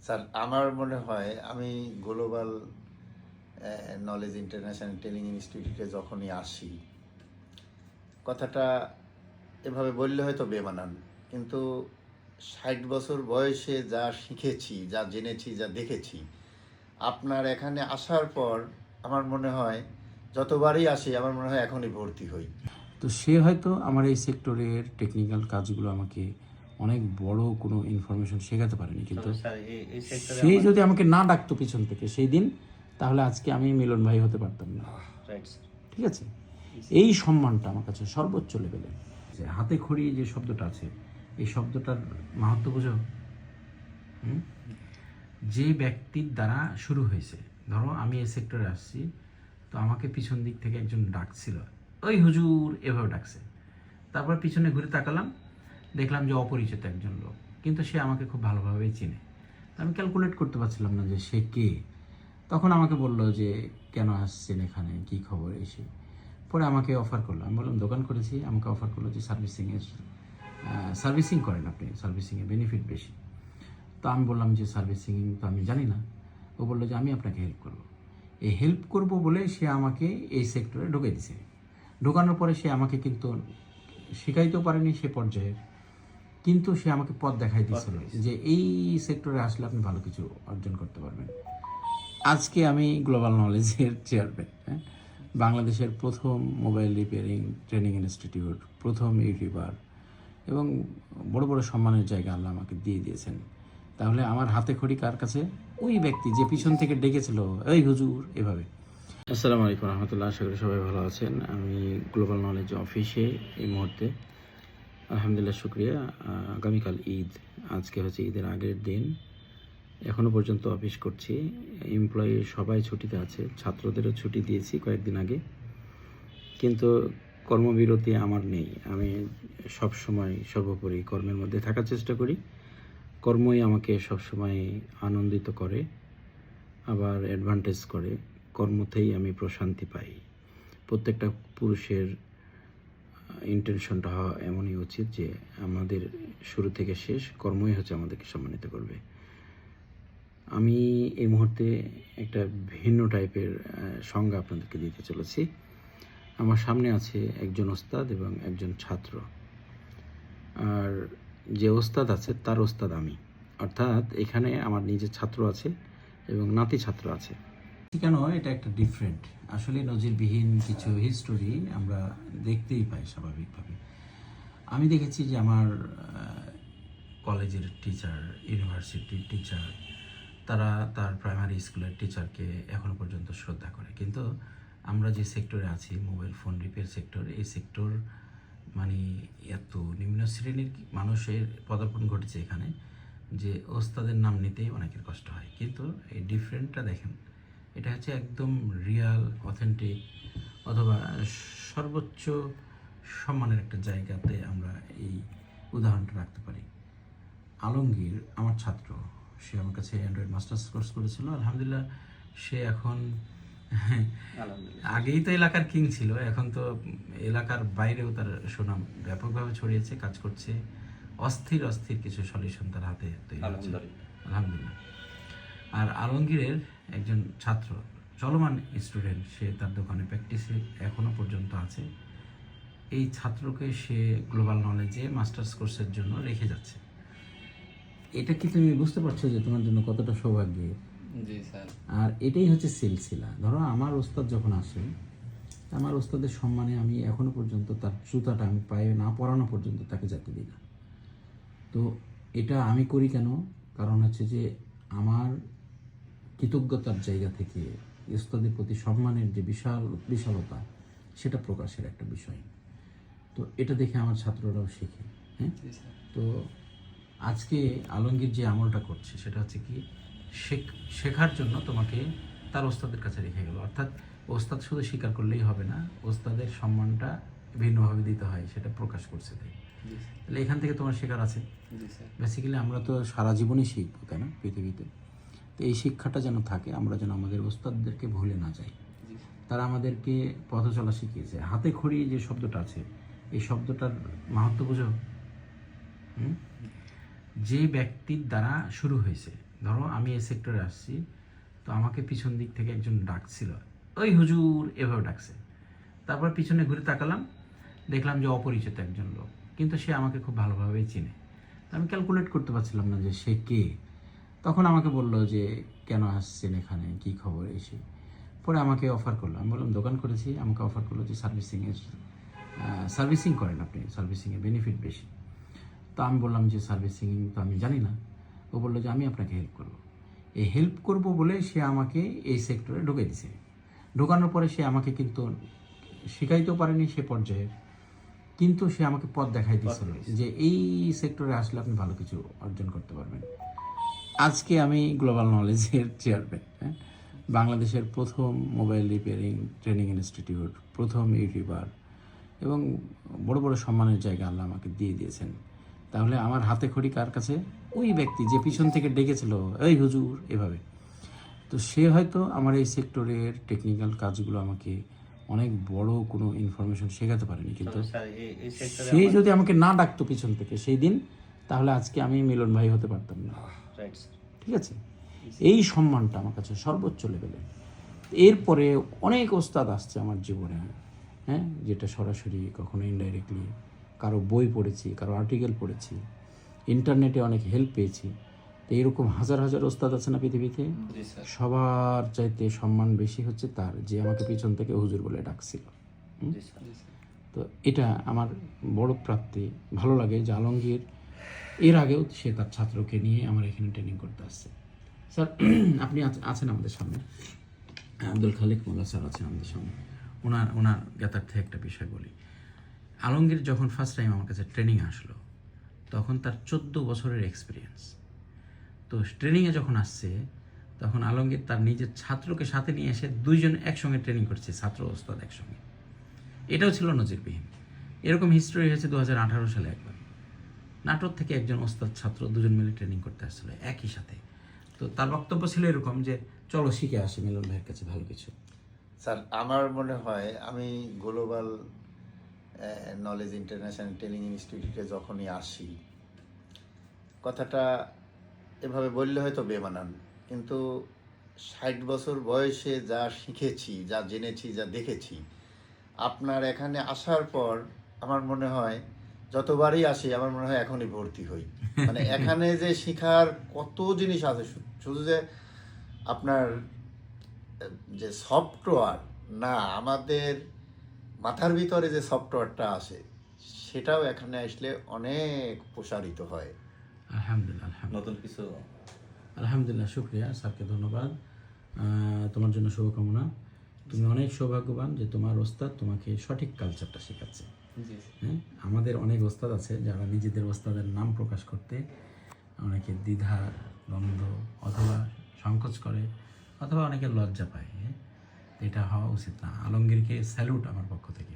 Sir আমার মনে হয় আমি গ্লোবাল নলেজ ইন্টারন্যাশনাল ট্রেনিং ইনস্টিটিউটে যখনই আসি, কথাটা এভাবে বললে হয়তো বেমানান, কিন্তু 60 বছর বয়সে যা শিখেছি, যা জেনেছি, যা দেখেছি, আপনার এখানে আসার পর আমার মনে হয় যতবারই আসি আমার মনে হয় এখনই ভর্তি হই। তো সে হয়তো আমার এই সেক্টরের টেকনিক্যাল কাজগুলো আমাকে অনেক বড় কোনো ইনফরমেশন শেখাতে পারেনি, কিন্তু সে যদি আমাকে না ডাকতো পিছন থেকে সেই দিন, তাহলে আজকে আমি মিলন ভাই হতে পারতাম না। ঠিক আছে, এই সম্মানটা আমার কাছে সর্বোচ্চ লেভেলে। যে হাতে খড়ি যে শব্দটা আছে, এই শব্দটার মাহাত্ম বুঝো। যে ব্যক্তির দ্বারা শুরু হয়েছে, ধরো আমি এই সেক্টরে আসছি, তো আমাকে পিছন দিক থেকে একজন ডাকছিল, ওই হুজুর এভাবে ডাকছে। তারপর পিছনে ঘুরে তাকালাম, দেখলাম যে অপরিচিত একজন লোক, কিন্তু সে আমাকে খুব ভালোভাবেই চিনে। আমি ক্যালকুলেট করতে পারছিলাম না যে সে কে। তখন আমাকে বললো যে কেন আসছেন এখানে, কী খবর এসে। পরে আমাকে অফার করলো, আমি বললাম দোকান করেছি। আমাকে অফার করলো যে সার্ভিসিং করেন আপনি, সার্ভিসিংয়ে বেনিফিট বেশি। তো আমি বললাম যে সার্ভিসিং তো আমি জানি না। ও বললো যে আমি আপনাকে হেল্প করবো। এই হেল্প করব বলে সে আমাকে এই সেক্টরে ঢুকে দিছে। ঢোকানোর পরে সে আমাকে কিন্তু শেখাইতেও পারেনি সে পর্যায়ে, কিন্তু সে আমাকে পথ দেখাই দিয়েছিল যে এই সেক্টরে আসলে আপনি ভালো কিছু অর্জন করতে পারবেন। আজকে আমি গ্লোবাল নলেজের চেয়ারম্যান, বাংলাদেশের প্রথম মোবাইল রিপেয়ারিং ট্রেনিং ইনস্টিটিউট, প্রথম ইউটিউবার, এবং বড় বড় সম্মানের জায়গা আল্লাহ আমাকে দিয়ে দিয়েছেন। তাহলে আমার হাতে খড়ি কার কাছে? ওই ব্যক্তি যে পিছন থেকে ডেকেছিল, এই হুজুর এভাবে। আসসালামু আলাইকুম রহমতুল্লাহ, আশা করি সবাই ভালো আছেন। আমি গ্লোবাল নলেজ অফিসে এই মুহূর্তে, আলহামদুলিল্লাহ শুক্রিয়া। আগামীকাল ঈদ, আজকে হচ্ছে ঈদের আগের দিন। এখনও পর্যন্ত অফিস করছি। এমপ্লয়ি সবাই ছুটিতে আছে, ছাত্রদেরও ছুটি দিয়েছি কয়েকদিন আগে, কিন্তু কর্মবিরতি আমার নেই। আমি সব সময় সর্বোপরি কর্মের মধ্যে থাকার চেষ্টা করি। কর্মই আমাকে সবসময় আনন্দিত করে, আবার অ্যাডভান্টেজ করে। কর্মতেই আমি প্রশান্তি পাই। প্রত্যেকটা পুরুষের ইন্টেনশনটা হওয়া এমনই উচিত যে আমাদের শুরু থেকে শেষ কর্মই হচ্ছে আমাদেরকে সম্মানিত করবে। আমি এই মুহূর্তে একটা ভিন্ন টাইপের সংজ্ঞা আপনাদেরকে দিতে চলেছি। আমার সামনে আছে একজন ওস্তাদ এবং একজন ছাত্র, আর যে ওস্তাদ আছে তার ওস্তাদ আমি, অর্থাৎ এখানে আমার নিজের ছাত্র আছে এবং নাতি ছাত্র আছে। কেন এটা একটা ডিফারেন্ট, আসলে নজিরবিহীন কিছু হিস্টোরি আমরা দেখতেই পাই স্বাভাবিকভাবে। আমি দেখেছি যে আমার কলেজের টিচার, ইউনিভার্সিটির টিচার, তারা তার প্রাইমারি স্কুলের টিচারকে এখনও পর্যন্ত শ্রদ্ধা করে, কিন্তু আমরা যে সেক্টরে আছি, মোবাইল ফোন রিপেয়ার সেক্টর, এই সেক্টর মানে এত নিম্ন শ্রেণীর মানুষের পদার্পণ ঘটেছে এখানে যে ওস্তাদের নাম নিতেই অনেকের কষ্ট হয়। কিন্তু এই ডিফারেন্টটা দেখেন, এটা হচ্ছে একদম রিয়াল, অথেন্টিক, অথবা সর্বোচ্চ সম্মানের একটা জায়গাতে আমরা এই উদাহরণটা রাখতে পারি। আলমগীর আমার ছাত্র, সে আমার কাছে অ্যান্ড্রয়েড মাস্টার্স কোর্স করেছিল। আলহামদুলিল্লাহ সে এখন আগেই তো এলাকার কিং ছিল, এখন তো এলাকার বাইরেও তার সুনাম ব্যাপকভাবে ছড়িয়েছে, কাজ করছে। অস্থির অস্থির কিছু সলিউশন তার হাতে তৈরি হচ্ছে, আলহামদুলিল্লাহ। আর আলমগীরের একজন ছাত্র, চলমান স্টুডেন্ট, সে তার দোকানে প্র্যাকটিসে এখনও পর্যন্ত আছে। এই ছাত্রকে সে গ্লোবাল নলেজে মাস্টার্স কোর্সের জন্য রেখে যাচ্ছে। এটা কি তুমি বুঝতে পারছো যে তোমার জন্য কতটা সৌভাগ্যের? জি স্যার। আর এটাই হচ্ছে সিলসিলা। ধরো আমার ওস্তাদ যখন আসে, আমার ওস্তাদের সম্মানে আমি এখনো পর্যন্ত তার জুতাটা আমি পায়ে না পরানো পর্যন্ত তাকে যেতে দিই না। তো এটা আমি করি কেন? কারণ হচ্ছে যে আমার কৃতজ্ঞতার জায়গা থেকে ওস্তাদের প্রতি সম্মানের যে বিশালতা, সেটা প্রকাশের একটা বিষয়। তো এটা দেখে আমার ছাত্ররাও শেখে। হ্যাঁ, তো আজকে আলমগীর যে আমলটা করছে সেটা হচ্ছে কি, শেখার জন্য তোমাকে তার ওস্তাদের কাছে রেখে গেল। অর্থাৎ ওস্তাদ শুধু স্বীকার করলেই হবে না, ওস্তাদের সম্মানটা ভিন্নভাবে দিতে হয়, সেটা প্রকাশ করছে। তাহলে এখান থেকে তোমার শেখার আছে। বেসিক্যালি আমরা তো সারা জীবনই শিখবো, তাই না, পৃথিবীতে। তো এই শিক্ষাটা যেন থাকে, আমরা যেন আমাদের ওস্তাদদেরকে ভুলে না যাই। তারা আমাদেরকে পথ চলা শিখিয়েছে। হাতে খড়ি যে শব্দটা আছে, এই শব্দটার মাহাত্ম বুঝো। যে ব্যক্তির দ্বারা শুরু হয়েছে, ধরো আমি এই সেক্টরে আসছি, তো আমাকে পিছন দিক থেকে একজন ডাকছিল, ওই হুজুর এভাবে ডাকছে। তারপর পিছনে ঘুরে তাকালাম, দেখলাম যে অপরিচিত একজন লোক, কিন্তু সে আমাকে খুব ভালোভাবেই চিনে। আমি ক্যালকুলেট করতে পারছিলাম না যে সে কে। তখন আমাকে বললো যে কেন আসছেন এখানে, কী খবর এসে। পরে আমাকে অফার করলো, আমি বললাম দোকান করেছি, আমাকে অফার করলো যে সার্ভিসিং করেন আপনি, সার্ভিসিংয়ে বেনিফিট বেশি। তো আমি বললাম যে সার্ভিসিং তো আমি জানি না। ও বললো যে আমি আপনাকে হেল্প করব। এই হেল্প করব বলে সে আমাকে এই সেক্টরে ঢুকে দিছে। ঢোকানোর পরে সে আমাকে কিন্তু শেখাইতেও পারেনি সে পর্যায়ে, কিন্তু সে আমাকে পথ দেখাই দিয়েছিল যে এই সেক্টরে আসলে আপনি ভালো কিছু অর্জন করতে পারবেন। আজকে আমি গ্লোবাল নলেজের চেয়ারম্যান, হ্যাঁ, বাংলাদেশের প্রথম মোবাইল রিপেয়ারিং ট্রেনিং ইনস্টিটিউট, প্রথম ইউটিউবার, এবং বড় বড় সম্মানের জায়গা আল্লাহ আমাকে দিয়ে দিয়েছেন। তাহলে আমার হাতে খড়ি কার কাছে? ওই ব্যক্তি যে পিছন থেকে ডেকেছিল, এই হুজুর এভাবে। তো সে হয়তো আমার এই সেক্টরের টেকনিক্যাল কাজগুলো আমাকে অনেক বড় কোনো ইনফরমেশন শেখাতে পারেনি, কিন্তু সে যদি আমাকে না ডাকতো পিছন থেকে সেই দিন, তাহলে আজকে আমি মিলন ভাই হতে পারতাম না। ঠিক আছে, এই সম্মানটা আমার কাছে সর্বোচ্চ লেভেলে। এরপরে অনেক ওস্তাদ আসছে আমার জীবনে, হ্যাঁ, যেটা সরাসরি কখনো ইনডাইরেক্টলি, কারো বই পড়েছি, কারো আর্টিকেল পড়েছি, ইন্টারনেটে অনেক হেল্প পেয়েছি। তো এরকম হাজার হাজার ওস্তাদ আছে না পৃথিবীতে, সবার চাইতে সম্মান বেশি হচ্ছে তার যে আমাকে পিছন থেকে হুজুর বলে ডাকছিল। তো এটা আমার বড় প্রাপ্তি। ভালো লাগে যে আলমগীর এর আগেও সে তার ছাত্রকে নিয়ে আমার এখানে ট্রেনিং করতে আসছে। স্যার আপনি আছেন আমাদের সামনে, আব্দুল খালিক মোল্লা স্যার আছেন আমাদের সামনে। ওনার জ্ঞাতার্থে একটা বিষয় বলি। আলমগীর যখন ফার্স্ট টাইম আমার কাছে ট্রেনিং আসলো, তখন তার 14 বছরের এক্সপিরিয়েন্স। তো ট্রেনিংয়ে যখন আসছে, তখন আলমগীর তার নিজের ছাত্রকে সাথে নিয়ে এসে দুইজন একসঙ্গে ট্রেনিং করছে, ছাত্র ওস্তাদ একসঙ্গে। এটাও ছিল নজিরবিহীন। এরকম হিস্ট্রি হয়েছে 2018 সালে একবার। নাটোর থেকে একজন ওস্তাদ ছাত্র দুজন মিলে ট্রেনিং করতে আসছিল একই সাথে। তো তার বক্তব্য ছিল এরকম যে চলো শিখে আসি মিলন ভাইয়ের কাছে ভালো কিছু। স্যার, আমার মনে হয় আমি গ্লোবাল নলেজ ইন্টারন্যাশনাল ট্রেনিং ইনস্টিটিউটে যখনই আসি, কথাটা এভাবে বললে হয়তো বেমানান, কিন্তু 60 বছর বয়সে যা শিখেছি, যা জেনেছি, যা দেখেছি, আপনার এখানে আসার পর আমার মনে হয় যতবারই আসি আমার মনে হয় এখনই ভর্তি হই। মানে এখানে যে শেখার কত জিনিস আছে, শুধু যে আপনার যে সফটওয়্যার না, আমাদের মাথার ভিতরে যে সফটওয়্যারটা আসে সেটাও এখানে আসলে অনেক প্রসারিত হয়। আলহামদুলিল্লাহ, নতুন কিছু। আলহামদুলিল্লাহ, শুক্রিয়া স্যারকে, ধন্যবাদ। তোমার জন্য শুভকামনা। তুমি অনেক সৌভাগ্যবান যে তোমার ওস্তাদ তোমাকে সঠিক কালচারটা শেখাচ্ছে। হ্যাঁ, আমাদের অনেক ওস্তাদ আছে যারা নিজেদের ওস্তাদের নাম প্রকাশ করতে অনেকে দ্বিধা দ্বন্দ্ব অথবা সংকোচ করে, অথবা অনেকে লজ্জা পায়। এটা হওয়া উচিত না। আলমগীরকে স্যালুট আমার পক্ষ থেকে।